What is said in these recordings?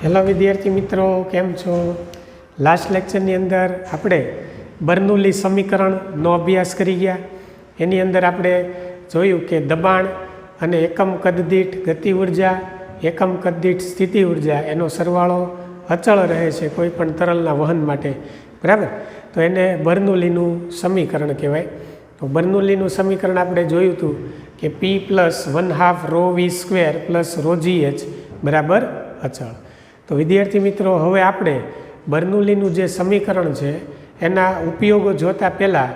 Hello વિદ્યાર્થી મિત્રો, કેમ છો? લાસ્ટ લેક્ચરની અંદર આપણે બર્નૌલી સમીકરણનો અભ્યાસ કરી ગયા. એની અંદર આપણે જોયું કે દબાણ અને એકમ કદ દીઠ ગતિ ઉર્જા, એકમ કદ દીઠ સ્થિતિ ઉર્જા એનો સરવાળો અચળ રહે છે કોઈ પણ તરલના વહન માટે, બરાબર? તો એને બર્નૌલીનું સમીકરણ કહેવાય. તો બર્નૌલીનું સમીકરણ આપણે જોયું હતું કે P + 1/2 ρv² + ρgh બરાબર અચળ. તો વિદ્યાર્થી મિત્રો, હવે આપણે બર્નૌલીનું જે સમીકરણ છે એના ઉપયોગો જોતા પહેલાં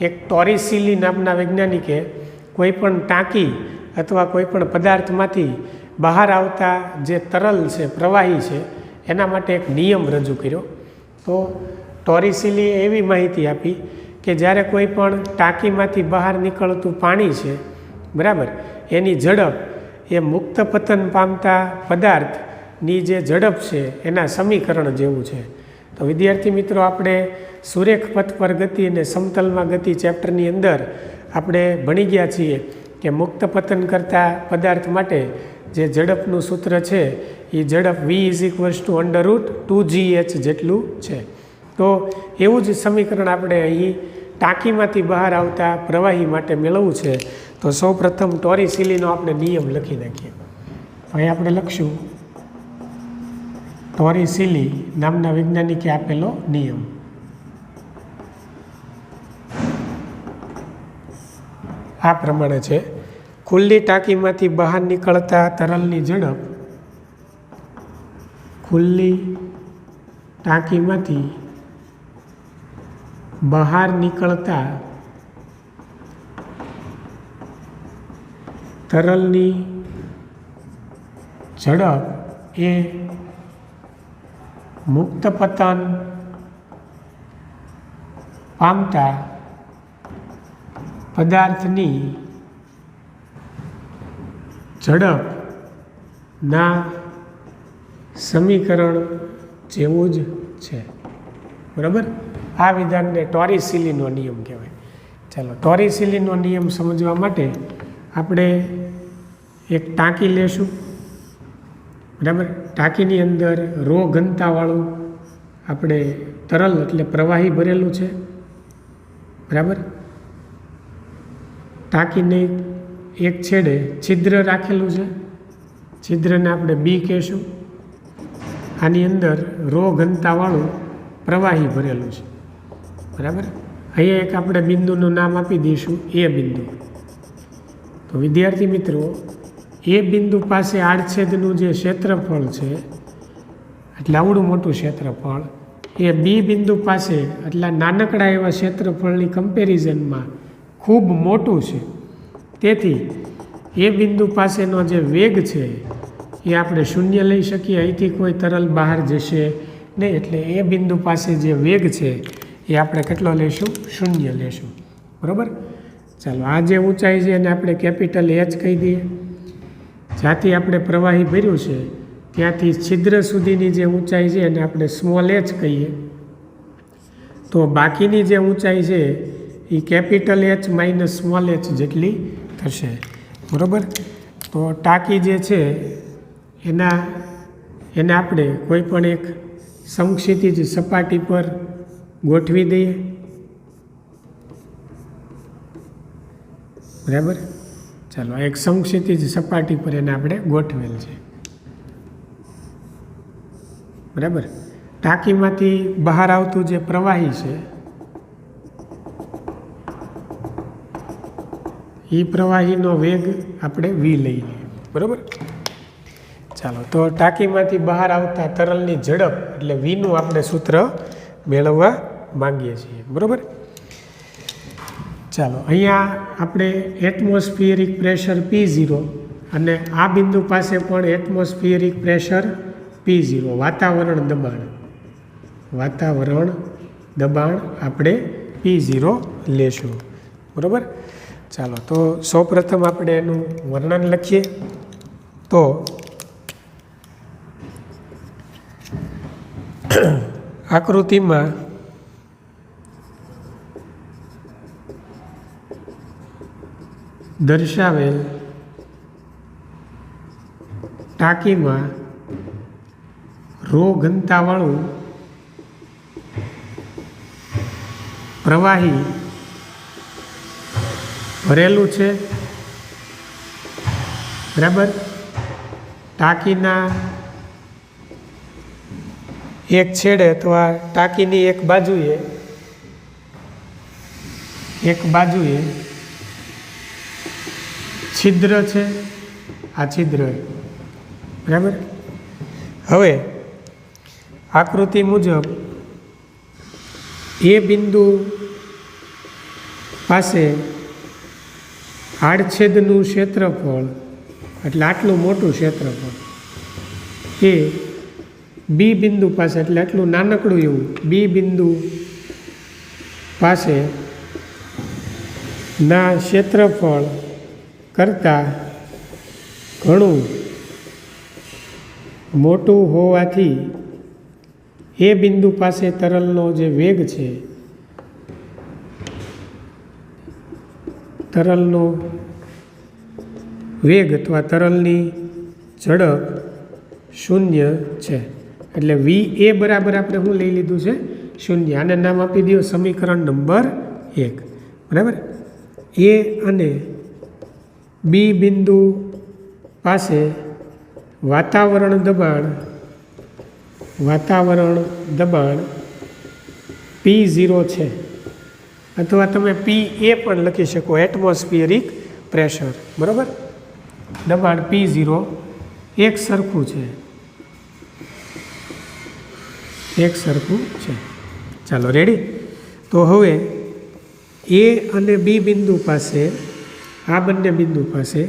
એક ટોરિસિલી નામના વૈજ્ઞાનિકે કોઈ પણ ટાંકી અથવા કોઈ પણ પદાર્થમાંથી બહાર આવતા જે તરલ છે, પ્રવાહી છે, એના માટે એક નિયમ રજૂ કર્યો. તો ટોરિસિલીએ એવી માહિતી આપી કે જ્યારે કોઈ પણ ટાંકીમાંથી બહાર નીકળતું પાણી છે, બરાબર, એની ઝડપ એ મુક્ત પતન પામતા પદાર્થની જે ઝડપ છે એના સમીકરણ જેવું છે. તો વિદ્યાર્થી મિત્રો, આપણે સુરેખ પથ પર ગતિ અને સમતલમાં ગતિ ચેપ્ટરની અંદર આપણે ભણી ગયા છીએ કે મુક્ત પતન કરતા પદાર્થ માટે જે ઝડપનું સૂત્ર છે એ ઝડપ v = √2gh જેટલું છે. તો એવું જ સમીકરણ આપણે અહીં ટાંકીમાંથી બહાર આવતા પ્રવાહી માટે મેળવવું છે. તો સૌપ્રથમ ટોરિસિલીનો આપણે નિયમ લખી નાખીએ. અહીં આપણે લખશું ટોરિસિલી નામના વૈજ્ઞાનિકે આપેલો નિયમ. આ પ્રમાણે છે: ખુલ્લી ટાંકીમાંથી બહાર નીકળતા તરલની ઝડપ, ખુલ્લી ટાંકીમાંથી બહાર નીકળતા તરલની ઝડપ એ મુક્ત પતન પામતા પદાર્થની ઝડપના સમીકરણ જેવું જ છે, બરાબર? આ વિધાનને ટોરિસિલીનો નિયમ કહેવાય. ચાલો, ટોરિસિલીનો નિયમ સમજવા માટે આપણે એક ટાંકી લેશું, બરાબર? ટાંકીની અંદર ρ ઘનતાવાળું આપણે તરલ એટલે પ્રવાહી ભરેલું છે, બરાબર? ટાંકીને એક છેડે છિદ્ર રાખેલું છે, છિદ્રને આપણે બી કહેશું. આની અંદર ρ ઘનતાવાળું પ્રવાહી ભરેલું છે, બરાબર? અહીંયા એક આપણે બિંદુનું નામ આપી દઈશું એ બિંદુ. તો વિદ્યાર્થી મિત્રો, એ બિંદુ પાસે આડછેદનું જે ક્ષેત્રફળ છે, એટલે આવડું મોટું ક્ષેત્રફળ, એ બી બિંદુ પાસે એટલા નાનકડા એવા ક્ષેત્રફળની કમ્પેરિઝનમાં ખૂબ મોટું છે. તેથી એ બિંદુ પાસેનો જે વેગ છે એ આપણે શૂન્ય લઈ શકીએ. અહીંથી કોઈ તરલ બહાર જશે નહીં, એટલે એ બિંદુ પાસે જે વેગ છે એ આપણે કેટલો લેશું? શૂન્ય લેશું, બરાબર? ચાલો, આ જે ઊંચાઈ છે એને આપણે કેપિટલ H કહી દઈએ. જ્યાંથી આપણે પ્રવાહી ભર્યું છે ત્યાંથી છિદ્ર સુધીની જે ઊંચાઈ છે એને આપણે સ્મોલ h કહીએ. તો બાકીની જે ઊંચાઈ છે એ કેપિટલ H - સ્મોલ h જેટલી થશે, બરાબર? તો ટાંકી જે છે એને આપણે કોઈ પણ એક સમક્ષિતિજ સપાટી પર ગોઠવી દઈએ, બરાબર? ચાલો, એક સમક્ષિતિજ સપાટી પર એને આપણે ગોઠવેલ છે, બરાબર? ટાંકીમાંથી બહાર આવતું જે પ્રવાહી છે એ પ્રવાહીનો વેગ આપણે v લઈએ, બરાબર? ચાલો, તો ટાંકીમાંથી બહાર આવતા તરલની ઝડપ એટલે vનું આપણે સૂત્ર મેળવવા માંગીએ છીએ, બરાબર? ચાલો, અહીંયા આપણે એટમોસ્ફિયરિક પ્રેશર P0 અને આ બિંદુ પાસે પણ એટમોસ્ફિયરિક પ્રેશર P0, વાતાવરણ દબાણ આપણે P0 લેશું, બરાબર? ચાલો, તો સૌપ્રથમ આપણે એનું વર્ણન લખીએ. તો આકૃતિમાં દર્શાવેલ ટાંકીમાં રો ઘનતાવાળું પ્રવાહી ભરેલું છે, બરાબર. ટાંકીના એક છેડે અથવા ટાંકીની એક બાજુએ છિદ્ર છે, આ છિદ્ર, બરાબર. હવે આકૃતિ મુજબ એ બિંદુ પાસે આડછેદનું ક્ષેત્રફળ એટલે આટલું મોટું ક્ષેત્રફળ એ બી બિંદુ પાસે એટલે આટલું નાનકડું એવું બી બિંદુ પાસે ના ક્ષેત્રફળ કરતાં ઘણું મોટું હોવાથી એ બિંદુ પાસે તરલનો જે વેગ છે, તરલનો વેગ અથવા તરલની ઝડપ 0 છે. એટલે વી એ બરાબર આપણે શું લઈ લીધું છે? 0. આને નામ આપી દો સમીકરણ નંબર 1, બરાબર. એ અને બી બિંદુ પાસે વાતાવરણ દબાણ P0 છે, અથવા તમે PA પણ લખી શકો, એટમોસ્ફિયરિક પ્રેશર, બરાબર. દબાણ P0 એક સરખું છે. ચાલો રેડી. તો હવે એ અને બી બિંદુ પાસે, આ બંને બિંદુ પાસે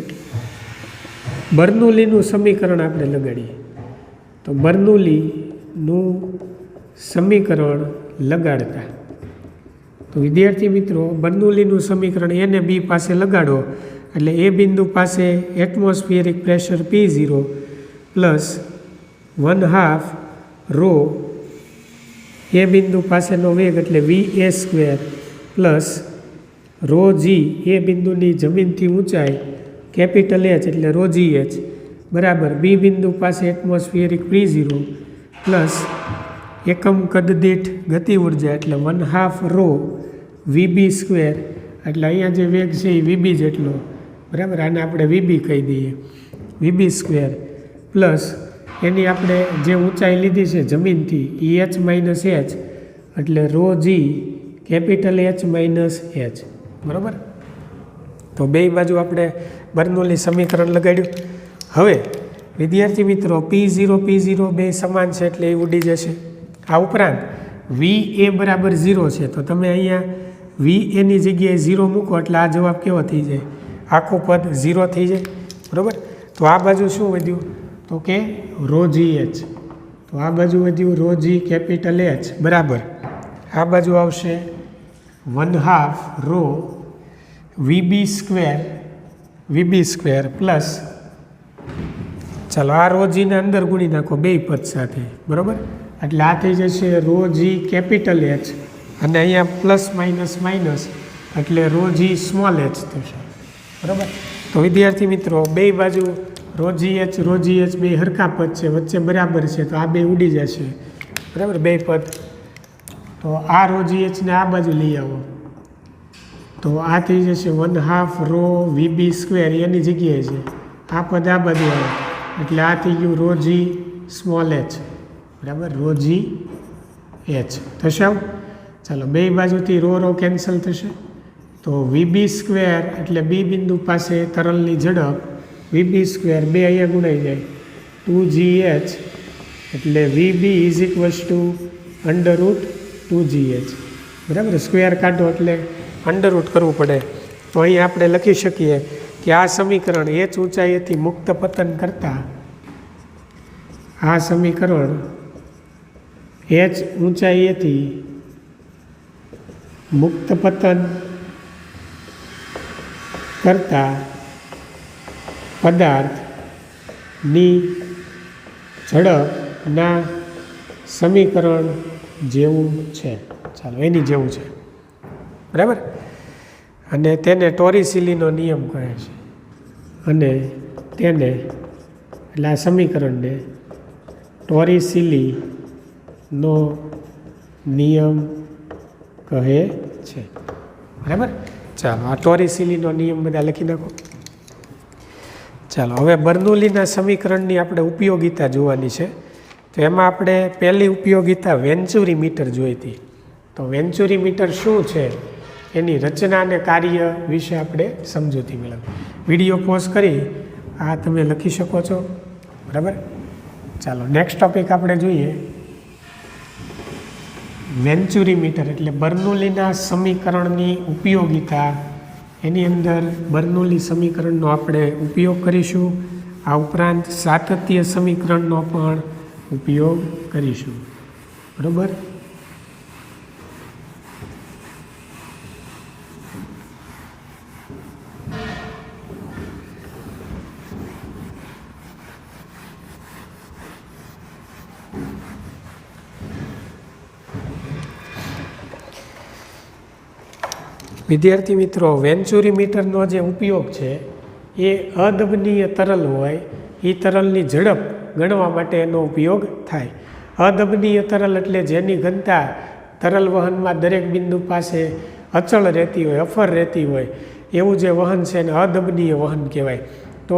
બર્નોલીનું સમીકરણ આપણે લગાડીએ. તો બર્નોલીનું સમીકરણ લગાડતા, તો વિદ્યાર્થી મિત્રો બર્નોલીનું સમીકરણ એ ને બી પાસે લગાડો એટલે એ બિંદુ પાસે atmospheric pressure P0 plus 1/2 rho એ બિંદુ પાસેનો વેગ એટલે VA² પ્લસ રો જી એ બિંદુની જમીનથી ઊંચાઈ કેપિટલ H એટલે રો GH બરાબર બી બિંદુ પાસે એટમોસ્ફિયરિક P0 પ્લસ એકમ કદ દીઠ ગતિ ઉર્જા એટલે 1/2 રો VB² એટલે અહીંયા જે વેગ છે એ VB જેટલો, બરાબર. આને આપણે VB કહી દઈએ, VB² પ્લસ એની આપણે જે ઊંચાઈ લીધી છે જમીનથી એ H - H એટલે rho g capital H - H, બરાબર. તો બે બાજુ આપણે બર્નોલી સમીકરણ લગાડ્યું. હવે વિદ્યાર્થી મિત્રો P0 બે સમાન છે એટલે એ ઉડી જશે. આ ઉપરાંત VA બરાબર 0 છે, તો તમે અહીંયા VAની જગ્યાએ 0 મૂકો એટલે આ જવાબ કેવો થઈ જાય? આખું પદ 0 થઈ જાય, બરાબર. તો આ બાજુ શું વધ્યું? તો કે રો GH. તો આ બાજુ વધ્યું રો જી કેપિટલ H બરાબર આ બાજુ આવશે 1/2 રો VB² પ્લસ, ચાલો આ રો જીને અંદર ગુણી નાખો બે પદ સાથે, બરાબર. એટલે આ થઈ જશે રો જી કેપિટલ H અને અહીંયા પ્લસ માઇનસ એટલે રો જી સ્મોલ h થશે, બરાબર. તો વિદ્યાર્થી મિત્રો બે બાજુ રો GH બે હરખા પદ છે, વચ્ચે બરાબર છે, તો આ બે ઉડી જશે, બરાબર, બે પદ. તો આ રો GH ને આ બાજુ લઈ આવો તો આ થઈ જશે 1/2 રો VB² એની જગ્યાએ છે, આ પદ આ બાજુ આવે એટલે આ થઈ ગયું રો જી સ્મોલ h, બરાબર, રો જી h થશે. ચાલો બે બાજુથી રો કેન્સલ થશે તો VB² એટલે બી બિંદુ પાસે તરલની ઝડપ VB² બે અહીંયા ગુણાઈ જાય 2GH એટલે VB = √2GH, બરાબર. સ્ક્વેર કાઢો એટલે અંડરરૂટ કરવું પડે. તો અહીં આપણે લખી શકીએ કે આ સમીકરણ H ઊંચાઈએથી મુક્ત પતન કરતાં, આ સમીકરણ H ઊંચાઈએથી મુક્ત પતન કરતાં પદાર્થની ઝડપના સમીકરણ જેવું છે. ચાલો એની જેવું છે, બરાબર. અને તેને ટોરિસિલીનો નિયમ કહે છે અને તેને એટલે આ સમીકરણને ટોરિસિલીનો નિયમ કહે છે. બરાબર. ચાલો આ ટોરિસિલીનો નિયમ બધા લખી નાખો. ચાલો હવે બર્નોલીના સમીકરણની આપણે ઉપયોગિતા જોવાની છે. તો એમાં આપણે પહેલી ઉપયોગિતા વેન્ચુરી મીટર જોઈ હતી. તો વેન્ચુરી મીટર શું છે એની રચના અને કાર્ય વિશે આપણે સમજૂતી મેળવી. વિડીયો પોઝ કરી આ તમે લખી શકો છો. બરાબર. ચાલો નેક્સ્ટ ટોપિક આપણે જોઈએ વેન્ચુરી મીટર એટલે બર્નોલીના સમીકરણની ઉપયોગિતા. એની અંદર બર્નોલી સમીકરણનો આપણે ઉપયોગ કરીશું. આ ઉપરાંત સાતત્ય સમીકરણનો પણ ઉપયોગ કરીશું. બરાબર. વિદ્યાર્થી મિત્રો, વેન્ચુરી મીટરનો જે ઉપયોગ છે એ અદબનીય તરલ હોય એ તરલની ઝડપ ગણવા માટે એનો ઉપયોગ થાય. અદબનીય તરલ એટલે જેની ઘનતા તરલ વહનમાં દરેક બિંદુ પાસે અચળ રહેતી હોય, અફર રહેતી હોય એવું જે વહન છે એને અદબનીય વહન કહેવાય. તો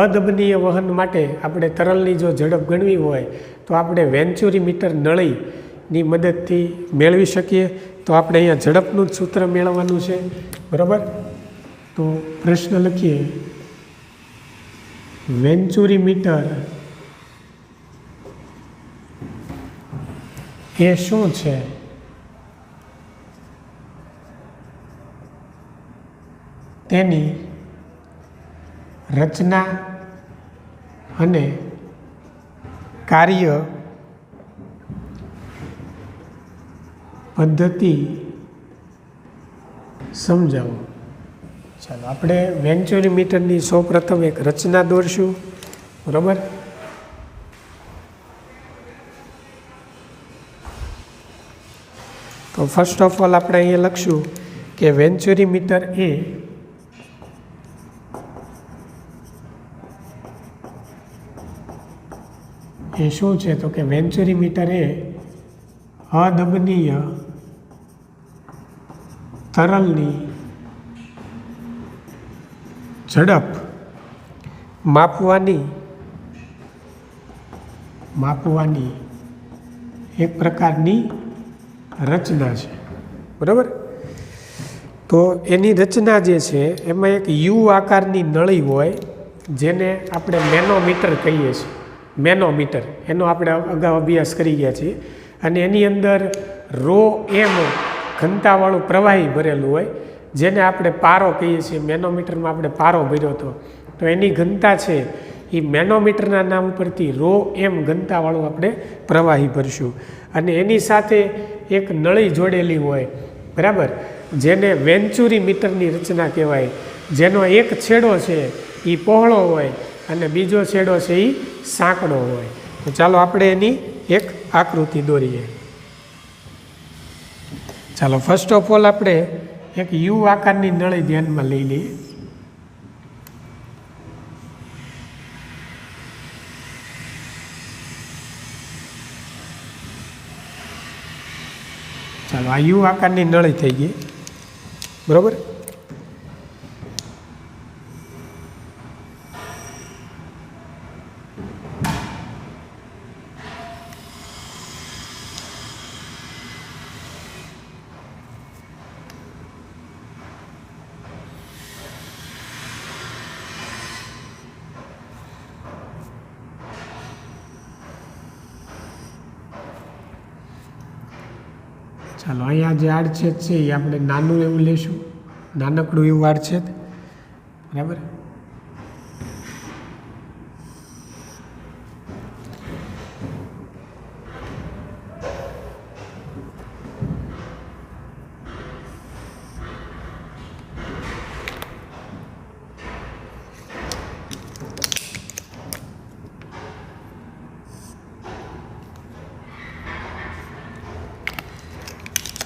અદબનીય વહન માટે આપણે તરલની જો ઝડપ ગણવી હોય તો આપણે વેન્ચુરી મીટર નળીની મદદથી મેળવી શકીએ. તો આપણે અહીંયા ઝડપનું જ સૂત્ર મેળવવાનું છે. બરાબર. તો પ્રશ્ન લખીએ વેન્ચુરી મીટર એ શું છે? તેની રચના અને કાર્ય પદ્ધતિ સમજાવો. ચાલો આપણે વેન્ચુરી મીટરની સૌપ્રથમ એક રચના દોરશું. બરાબર. તો ફર્સ્ટ ઓફ ઓલ આપણે અહીંયા લખશું કે વેન્ચુરી મીટર એ શું છે? તો કે વેન્ચુરી મીટર એ અદબનીય તરલની ઝડપ માપવાની એક પ્રકારની રચના છે. બરાબર. તો એની રચના જે છે એમાં એક યુ આકારની નળી હોય જેને આપણે મેનોમીટર કહીએ છીએ. મેનોમીટર એનો આપણે અગાઉ અભ્યાસ કરી ગયા છીએ. અને એની અંદર ρm ઘનતાવાળું પ્રવાહી ભરેલું હોય જેને આપણે પારો કહીએ છીએ. મેનોમીટરમાં આપણે પારો ભર્યો હતો તો એની ઘનતા છે એ મેનોમીટરના નામ ઉપરથી ρm ઘનતાવાળું આપણે પ્રવાહી ભરશું. અને એની સાથે એક નળી જોડેલી હોય. બરાબર. જેને વેન્ચુરી મીટરની રચના કહેવાય. જેનો એક છેડો છે એ પહોળો હોય અને બીજો છેડો છે એ સાંકડો હોય. તો ચાલો આપણે એની એક આકૃતિ દોરીએ. ચાલો ફર્સ્ટ ઓફ ઓલ આપણે એક યુ આકારની નળી ધ્યાનમાં લઈ લઈએ. ચાલો આ યુ આકારની નળી થઈ ગઈ. બરાબર. ચાલો અહીંયા જે આડછેદ છે એ આપણે નાનું એવું લેશું. નાનકડું એવું આડછેદ. બરાબર.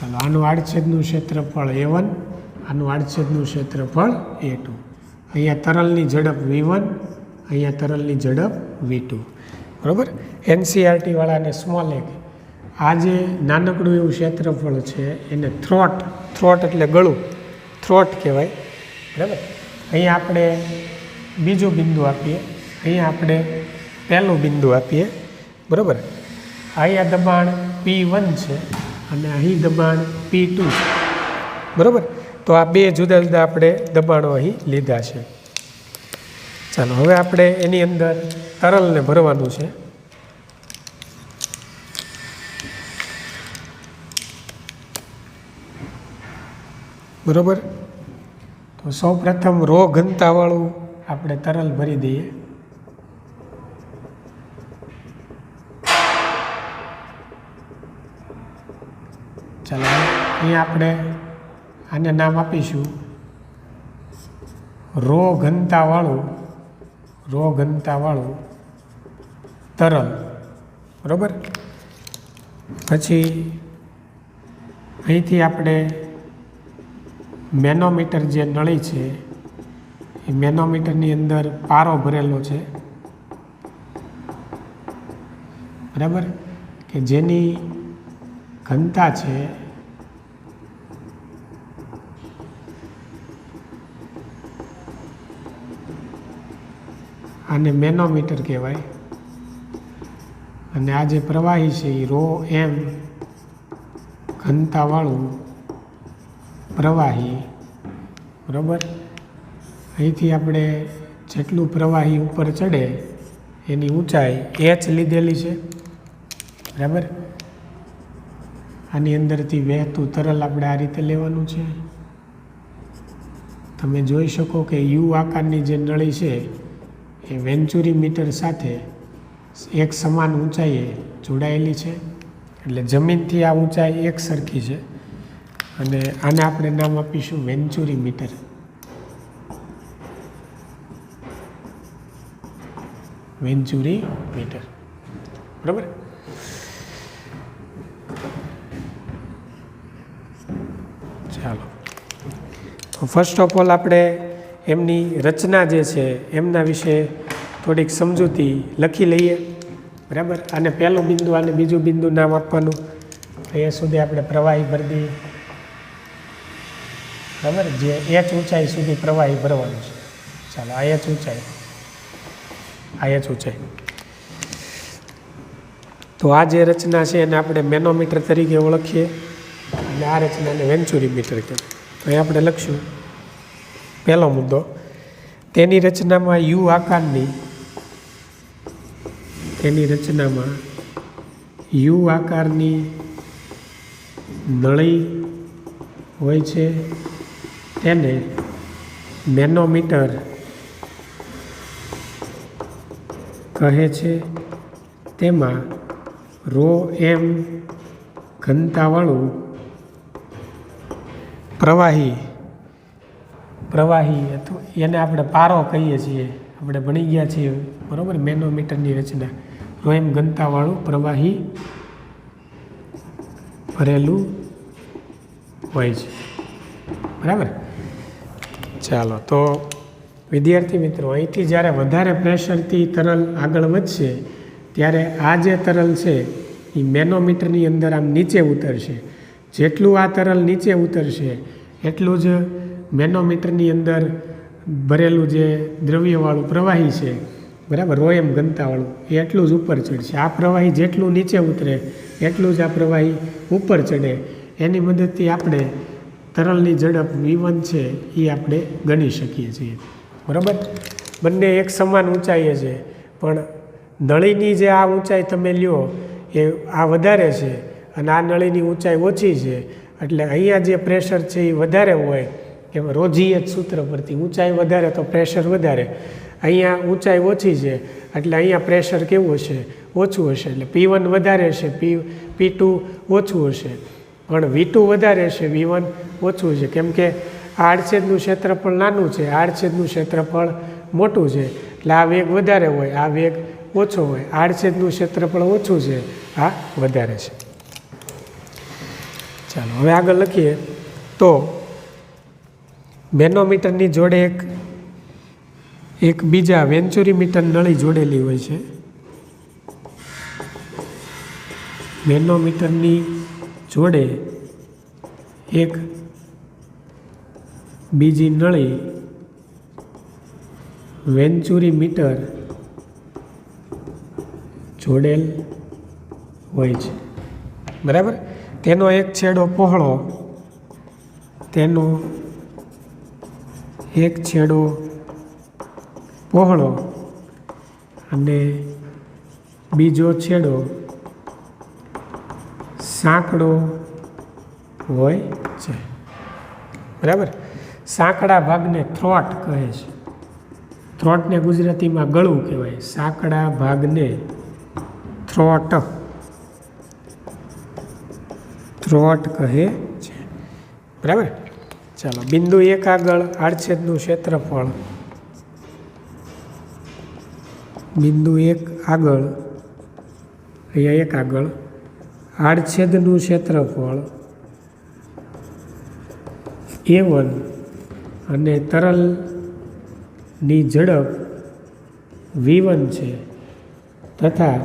ચાલો આનું આડછેદનું ક્ષેત્રફળ A1, આનું આડછેદનું ક્ષેત્રફળ A2. અહીંયા તરલની ઝડપ V1, અહીંયા તરલની ઝડપ V2. બરાબર. એનસીઆરટીવાળાને સ્મોલ એક આ જે નાનકડું એવું ક્ષેત્રફળ છે એને થ્રોટ એટલે ગળું, થ્રોટ કહેવાય. બરાબર. અહીંયા આપણે બીજું બિંદુ આપીએ, અહીંયા આપણે પહેલું બિંદુ આપીએ. બરાબર. અહીંયા દબાણ P1 છે અને અહીં દબાણ P2 છે. બરાબર. તો આ બે જુદા જુદા આપણે દબાણો અહીં લીધા છે. ચાલો હવે આપણે એની અંદર તરલને ભરવાનું છે. બરાબર. તો સૌ પ્રથમ રો ઘનતાવાળું આપણે તરલ ભરી દઈએ. ચાલો અહીંયા આપણે આને નામ આપીશું રો ઘનતાવાળું તરલ. બરાબર. પછી અહીંથી આપણે મેનોમીટર જે નળી છે એ મેનોમીટરની અંદર પારો ભરેલો છે. બરાબર. કે જેની ઘનતા છે આને મેનોમીટર કહેવાય. અને આ જે પ્રવાહી છે એ ρm ઘનતાવાળું પ્રવાહી. બરાબર. અહીંથી આપણે જેટલું પ્રવાહી ઉપર ચડે એની ઊંચાઈ h લીધેલી છે. બરાબર. આની અંદરથી વહેતું તરલ આપણે આ રીતે લેવાનું છે. તમે જોઈ શકો કે યુ આકારની જે નળી છે એ વેન્ચુરી મીટર સાથે એક સમાન ઊંચાઈએ જોડાયેલી છે. એટલે જમીનથી આ ઊંચાઈ એક સરખી છે અને આને આપણે નામ આપીશું વેન્ચુરી મીટર. વેન્ચુરી મીટર. બરાબર. ચાલો તો ફર્સ્ટ ઓફ ઓલ આપણે એમની રચના જે છે એમના વિશે થોડીક સમજૂતી લખી લઈએ. બરાબર. અને પહેલું બિંદુ અને બીજું બિંદુ નામ આપવાનું. અહીંયા સુધી આપણે પ્રવાહી ભરી દઈએ. બરાબર. જે h ઊંચાઈ સુધી પ્રવાહી ભરવાનું છે. ચાલો આ h ઊંચાઈ, તો આ જે રચના છે એને આપણે મેનોમીટર તરીકે ઓળખીએ અને આ રચનાને વેન્ચુરી મીટર કહેવાય. તો અહીં આપણે લખશું પહેલો મુદ્દો, તેની રચનામાં યુ આકારની નળી હોય છે તેને મેનોમીટર કહે છે. તેમાં ρm ઘનતાવાળું પ્રવાહી અથવા એને આપણે પારો કહીએ છીએ, આપણે ભણી ગયા છીએ. બરાબર. મેનોમીટરની રચના ρm ઘનતાવાળું પ્રવાહી ભરેલું હોય છે. બરાબર. ચાલો તો વિદ્યાર્થી મિત્રો, અહીંથી જ્યારે વધારે પ્રેશરથી તરલ આગળ વધશે ત્યારે આ જે તરલ છે એ મેનોમીટરની અંદર આમ નીચે ઉતરશે. જેટલું આ તરલ નીચે ઉતરશે એટલું જ મેનોમીટરની અંદર ભરેલું જે દ્રવ્યવાળું પ્રવાહી છે, બરાબર, ρm ઘનતાવાળું, એ એટલું જ ઉપર ચડશે. આ પ્રવાહી જેટલું નીચે ઉતરે એટલું જ આ પ્રવાહી ઉપર ચડે. એની મદદથી આપણે તરલની ઝડપ v1 છે એ આપણે ગણી શકીએ છીએ. બરાબર. બંને એક સમાન ઊંચાઈએ છે, પણ નળીની જે આ ઊંચાઈ તમે લ્યો એ આ વધારે છે અને આ નળીની ઊંચાઈ ઓછી છે. એટલે અહીંયા જે પ્રેશર છે એ વધારે હોય, એમાં રોજીય સૂત્ર પરથી ઊંચાઈ વધારે તો પ્રેશર વધારે. અહીંયા ઊંચાઈ ઓછી છે એટલે અહીંયા પ્રેશર કેવું હશે? ઓછું હશે. એટલે P1 વધારે હશે, P2 ઓછું હશે. પણ V2 વધારે હશે, V1 ઓછું છે. કેમ કે આ આડછેદનું ક્ષેત્રફળ નાનું છે, આડછેદનું ક્ષેત્રફળ મોટું છે. એટલે આ વેગ વધારે હોય, આ વેગ ઓછો હોય. આડછેદનું ક્ષેત્રફળ ઓછું છે, આ વધારે છે. ચાલો હવે આગળ લખીએ. તો મેનોમીટરની જોડે એક બીજા વેન્ચુરી મીટર નળી જોડેલી હોય છે. મેનોમીટરની જોડે એક બીજી નળી વેન્ચુરી મીટર જોડેલ હોય છે, બરાબર. તેનો એક છેડો પહોળો, તેનો એક છેડો પહોળો અને બીજો છેડો સાંકડો હોય છે, બરાબર. સાંકડા ભાગને થ્રોટ કહે છે. થ્રોટને ગુજરાતીમાં ગળું કહેવાય. સાંકડા ભાગને થ્રોટ કહે છે, બરાબર. ચાલો, બિંદુ 1 આગળ આડછેદનું ક્ષેત્રફળ, બિંદુ 1 આગળ, અહીંયા 1 આગળ આડછેદનું ક્ષેત્રફળ A1 અને તરલની ઝડપ V1 છે તથા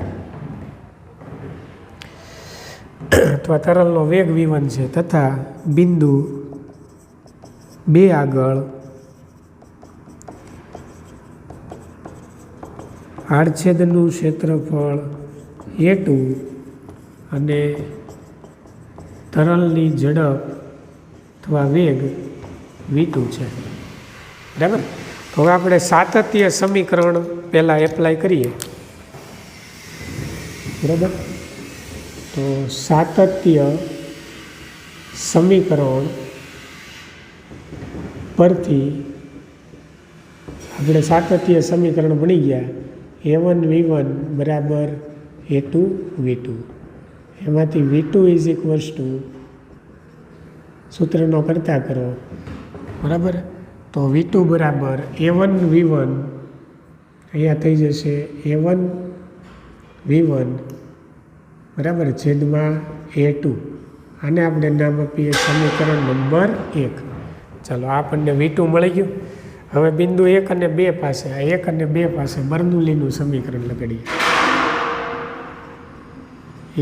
અથવા તરલનો વેગ V1 છે તથા બિંદુ 2 આગળ આડછેદનું ક્ષેત્રફળ A2 અને તરલની ઝડપ અથવા વેગ V2 છે, બરાબર. તો હવે આપણે સાતત્ય સમીકરણ પહેલાં એપ્લાય કરીએ, બરાબર. તો સાતત્ય સમીકરણ પરથી આપણે સાતત્ય સમીકરણ ભણી ગયા. A1 V1 બરાબર A2 V2. એમાંથી V2 ઇઝ ઇક્વલ્સ ટુ સૂત્રનો કરતા કરો, બરાબર. તો V2 બરાબર A1 V1, અહીંયા થઈ જશે A1 V1 બરાબર છેદમાં A2. આને આપણે નામ આપીએ સમીકરણ નંબર 1. ચાલો, આપણને V2 મળી ગયું. હવે બિંદુ 1 અને 2 પાસે, આ 1 અને 2 પાસે બર્નૌલીનું સમીકરણ લગાડીએ.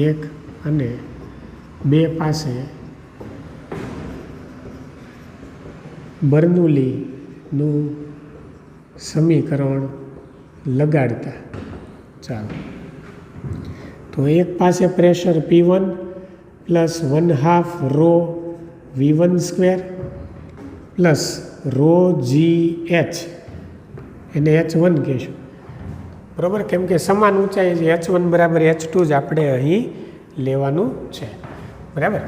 1 અને 2 પાસે બર્નૌલીનું સમીકરણ લગાડતા. ચાલો, તો 1 પાસે pressure P1 plus 1/2 rho V1 square plus rho GH, એને H1 કહેશું, બરાબર. કેમ કે સમાન ઊંચાઈ છે, H1 બરાબર H2 જ આપણે અહીં લેવાનું છે, બરાબર.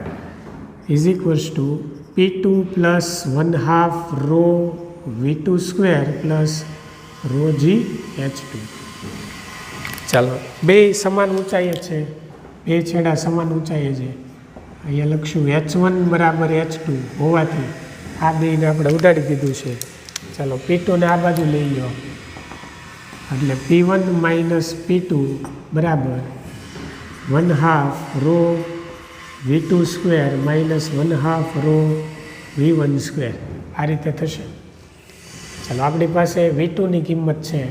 Is equals to P2 plus 1/2 rho V2 square plus rho GH2. ચાલો, બે સમાન ઊંચાઈએ છે, બે છેડા સમાન ઊંચાઈએ છે. અહીંયા લખશું H1 બરાબર H2 હોવાથી આ બેને આપણે ઉડાડી દીધું છે. ચાલો, P2 ને આ બાજુ લઈ લો એટલે P1 માઇનસ P2 બરાબર 1/2 rho V2 square minus 1/2 rho V1 square, આ રીતે થશે. ચાલો, આપણી પાસે V2ની કિંમત છે,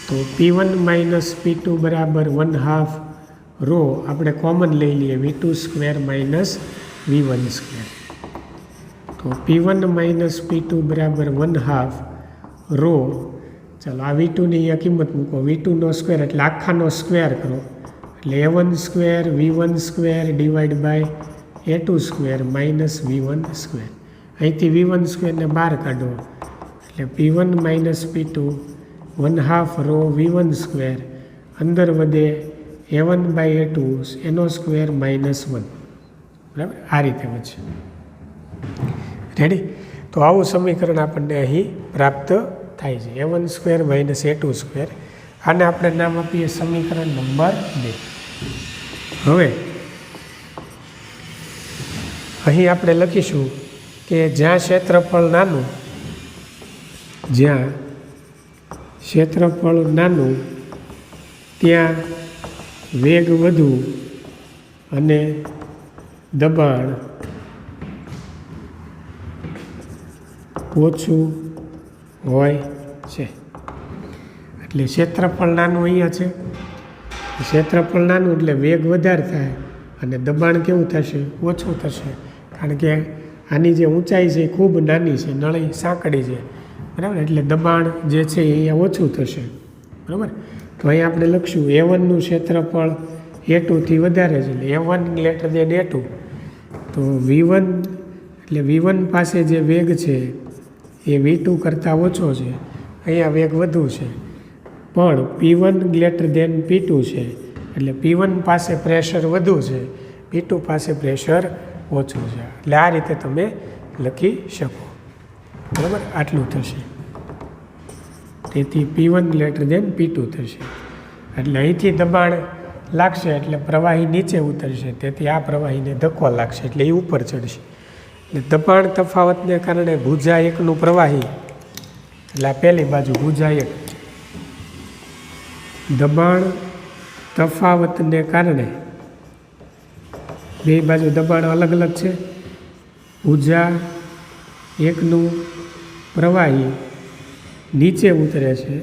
તો P1 માઇનસ P2 બરાબર 1/2 રો આપણે કોમન લઈ લઈએ V2 square minus V1 square. તો P1 માઇનસ P2 બરાબર 1/2 રો. ચાલો, આ V2ની અહીંયા કિંમત મૂકો. V2નો સ્ક્વેર એટલે આખાનો સ્ક્વેર કરો એટલે A1 square V1 square divide by A2 square minus V1 square. અહીંથી V1 સ્ક્વેરને બહાર કાઢો એટલે P1 minus P2 1/2 rho V1 square, અંદર વધે A1 બાય A2 એનો સ્ક્વેર માઇનસ 1, બરાબર. આ રીતે વધશે. રેડી. તો આવું સમીકરણ આપણને અહીં પ્રાપ્ત થાય છે, A1 square minus A2 square. આને આપણે નામ આપીએ સમીકરણ નંબર 2. હવે અહીં આપણે લખીશું કે જ્યાં ક્ષેત્રફળ નાનું ત્યાં વેગ વધુ અને દબાણ ઓછું હોય છે. એટલે ક્ષેત્રફળ નાનું અહીંયા છે, ક્ષેત્રફળ નાનું એટલે વેગ વધારે થાય અને દબાણ કેવું થશે? ઓછું થશે. કારણ કે આની જે ઊંચાઈ છે એ ખૂબ નાની છે, નળી સાંકડી છે, બરાબર. એટલે દબાણ જે છે એ અહીંયા ઓછું થશે, બરાબર. તો અહીં આપણે લખશું A1નું ક્ષેત્રફળ A2થી વધારે છે એટલે A1 ગ્રેટર દેન A2. તો V1 એટલે V1 પાસે જે વેગ છે એ V2 કરતાં ઓછો છે, અહીંયા વેગ વધુ છે. પણ P1 ગ્રેટર દેન P2 છે એટલે P1 પાસે પ્રેશર વધુ છે, P2 પાસે પ્રેશર ઓછું છે. એટલે આ રીતે તમે લખી શકો, બરાબર. આટલું થશે. તેથી P1 ગ્રેટર દેન P2 થશે. એટલે અહીંથી દબાણ લાગશે એટલે પ્રવાહી નીચે ઉતરશે, તેથી આ પ્રવાહીને ધક્કો લાગશે એટલે એ ઉપર ચડશે. એટલે દબાણ તફાવતને કારણે ભુજા એકનું પ્રવાહી, એટલે આ પહેલી બાજુ ભુજા એક, દબાણ તફાવતને કારણે બે બાજુ દબાણ અલગ અલગ છે. ભુજા એકનું પ્રવાહી નીચે ઉતરે છે,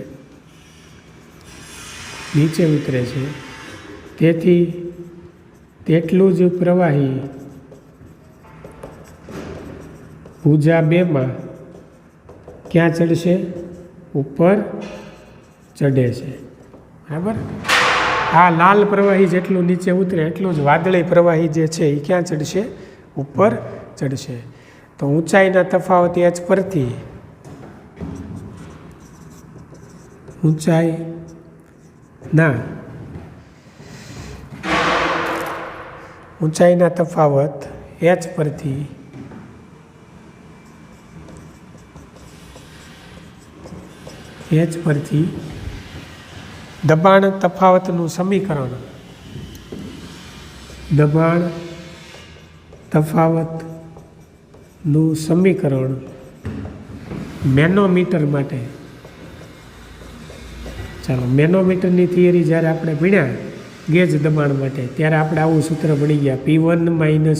તેથી તેટલું જ પ્રવાહી ભુજા બેમાં ક્યાં ચડશે? ઉપર ચડે છે, બરાબર. આ લાલ પ્રવાહી જેટલું નીચે ઉતરે એટલું જ વાદળી પ્રવાહી જે છે એ ક્યાં ચડશે? ઉપર ચડશે. તો ઊંચાઈના તફાવત h પરથી ઊંચાઈના તફાવત h પરથી દબાણ તફાવતનું સમીકરણ, મેનોમીટર માટે, ચાલો મેનોમીટરની થિયરી જ્યારે આપણે ભણ્યા ગેજ દબાણ માટે ત્યારે આપણે આવું સૂત્ર ભણી ગયા, P1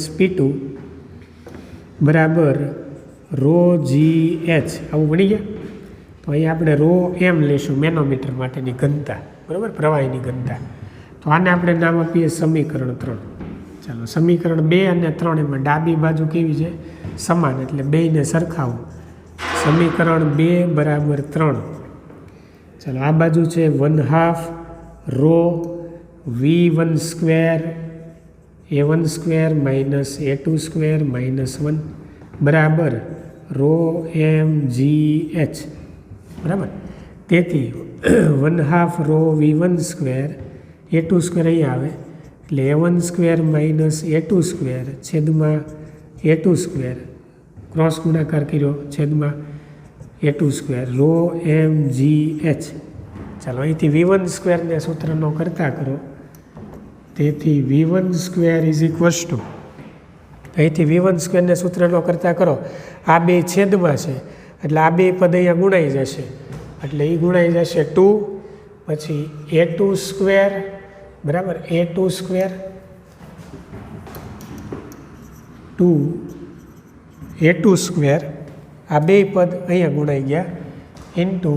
- P2 બરાબર ρgh, આવું ભણી ગયા. તો અહીંયા આપણે ρm લઈશું મેનોમીટર માટેની ઘનતા, બરાબર, પ્રવાહીની ઘનતા. તો આને આપણે નામ આપીએ સમીકરણ 3. ચાલો સમીકરણ 2 અને 3 એમાં ડાબી બાજુ કેવી છે? સમાન, એટલે બેયને સરખાવો. સમીકરણ 2 બરાબર 3. ચાલો આ બાજુ છે 1/2 ρV1² A1² - A2² -1 બરાબર ρmgh, બરાબર. તેથી 1/2 ρV1² A2² અહીંયા આવે એટલે A1² - A2² છેદમાં A2² ક્રોસ ગુણાકાર કર્યો છેદમાં A2² ρmgh. ચાલો અહીંથી V1² ને સૂત્રનો કરતા કરો, તેથી V1² અહીંથી V1² ને સૂત્રનો કરતા કરો, આ બે છેદમાં છે એટલે આ બે પદ અહીંયા ગુણાઈ જશે, એટલે એ ગુણાઈ જશે 2, પછી A2², બરાબર, A2² 2 A2² આ બે પદ અહીંયા ગુણાઈ ગયા ઇન્ટુ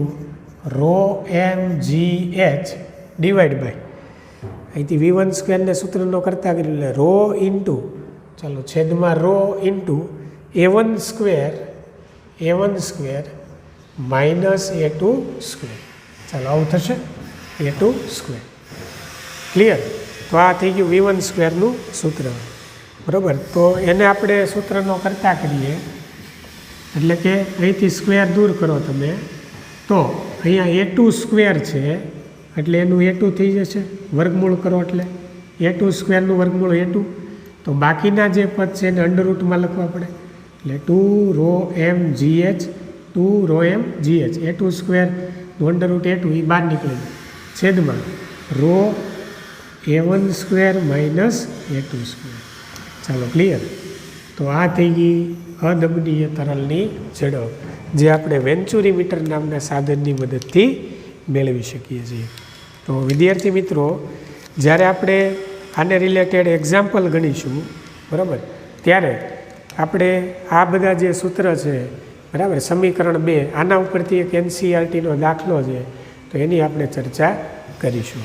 ρmgh ડિવાઈડ બાય અહીંથી V1² ને સૂત્રનો કરતા કર્યું એટલે ρ ઇન્ટુ, ચાલો છેદમાં ρ ઇન્ટુ A1² માઇનસ A2². ચાલો આવું થશે A2². ક્લિયર? તો આ થઈ ગયું V1² સૂત્ર, બરાબર. તો એને આપણે સૂત્રનો કરતા કરીએ એટલે કે અહીંથી સ્ક્વેર દૂર કરો તમે, તો અહીંયા A2² છે એટલે એનું A2 થઈ જશે, વર્ગમૂળ કરો એટલે A2² નું વર્ગમૂળ A2. તો બાકીના જે પદ છે એને અંડરરૂટમાં લખવા પડે એટલે 2 ρmgh A2² નું અંડરરૂટ A2 એ બહાર નીકળી જાય છેદમાં A1² માઇનસ A2². ચાલો ક્લિયર? તો આ થઈ ગઈ અદબનીય તરલની ઝડપ, જે આપણે વેન્ચુરીમીટર નામના સાધનની મદદથી મેળવી શકીએ છીએ. તો વિદ્યાર્થી મિત્રો, જ્યારે આપણે આને રિલેટેડ એક્ઝામ્પલ ગણીશું, બરાબર, ત્યારે આપણે આ બધા જે સૂત્ર છે, બરાબર, સમીકરણ 2 આના ઉપરથી એક NCERTનો દાખલો છે તો એની આપણે ચર્ચા કરીશું.